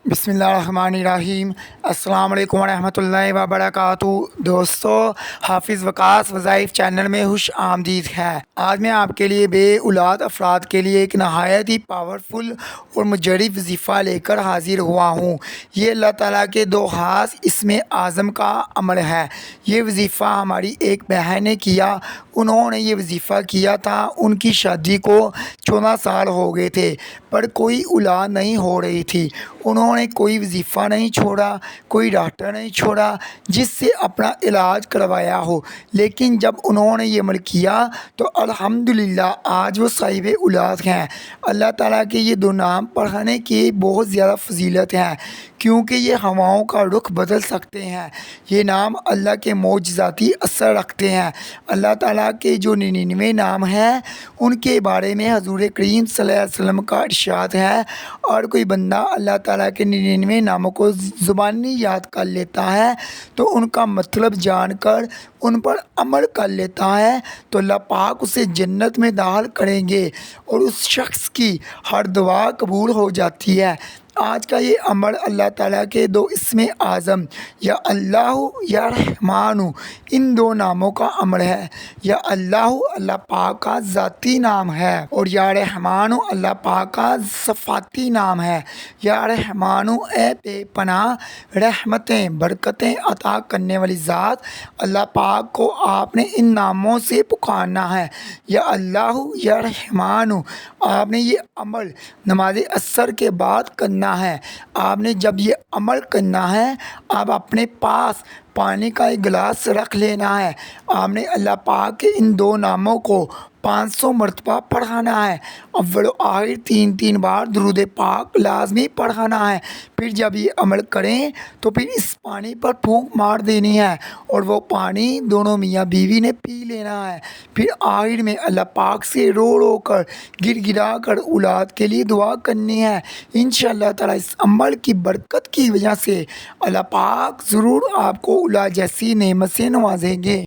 بسم اللہ الرحمن الرحیم۔ السلام علیکم ورحمۃ اللہ وبرکاتہ۔ دوستو، حافظ وقاص وظائف چینل میں خوش آمدید ہے۔ آج میں آپ کے لیے بے اولاد افراد کے لیے ایک نہایت ہی پاورفل اور مجرب وظیفہ لے کر حاضر ہوا ہوں۔ یہ اللہ تعالیٰ کے دو خاص اسم اعظم کا عمل ہے۔ یہ وظیفہ ہماری ایک بہن نے کیا۔ انہوں نے یہ وظیفہ کیا تھا، ان کی شادی کو 14 سال ہو گئے تھے، پر کوئی اولاد نہیں ہو رہی تھی۔ انہوں نے کوئی وظیفہ نہیں چھوڑا، کوئی ڈاکٹر نہیں چھوڑا جس سے اپنا علاج کروایا ہو، لیکن جب انہوں نے یہ عمل کیا تو الحمدللہ آج وہ صاحب اولاد ہیں۔ اللہ تعالیٰ کے یہ دو نام پڑھنے کی بہت زیادہ فضیلت ہے، کیونکہ یہ ہواؤں کا رخ بدل سکتے ہیں۔ یہ نام اللہ کے معجزاتی اثر رکھتے ہیں۔ اللہ تعالیٰ کے جو 99 نام ہیں ان کے بارے میں حضور کریم صلی اللہ علیہ وسلم کا ارشاد ہے، اور کوئی بندہ اللہ تعالیٰ کے 99 ناموں کو زبانی یاد کر لیتا ہے تو ان کا مطلب جان کر ان پر عمل کر لیتا ہے تو اللہ پاک اسے جنت میں داخل کریں گے اور اس شخص کی ہر دعا قبول ہو جاتی ہے۔ آج کا یہ عمل اللہ تعالیٰ کے دو اسم اعظم یا اللہ یا رحمان ان دو ناموں کا عمل ہے۔ یا اللہ پاک کا ذاتی نام ہے، اور یا رحمان اللہ پاک کا صفاتی نام ہے۔ یا رحمان اے بے پناہ رحمتیں برکتیں عطا کرنے والی ذات، اللہ پاک کو آپ نے ان ناموں سے پکارنا ہے۔ یا اللہ یا رحمان، آپ نے یہ عمل نماز عصر کے بعد کرنا ہے۔ آپ نے جب یہ عمل کرنا ہے، آپ اپنے پاس پانی کا ایک گلاس رکھ لینا ہے۔ آپ نے اللہ پاک کے ان دو ناموں کو 500 مرتبہ پڑھانا ہے۔ اول و آخر 3 بار درود پاک لازمی پڑھانا ہے۔ پھر جب یہ عمل کریں تو پھر اس پانی پر پھونک مار دینی ہے، اور وہ پانی دونوں میاں بیوی نے پی لینا ہے۔ پھر آخر میں اللہ پاک سے رو رو کر گر گرا کر اولاد کے لیے دعا کرنی ہے۔ انشاءاللہ تعالیٰ اس عمل کی برکت کی وجہ سے اللہ پاک ضرور آپ کو اولاد جیسی نعمت سے نوازیں گے۔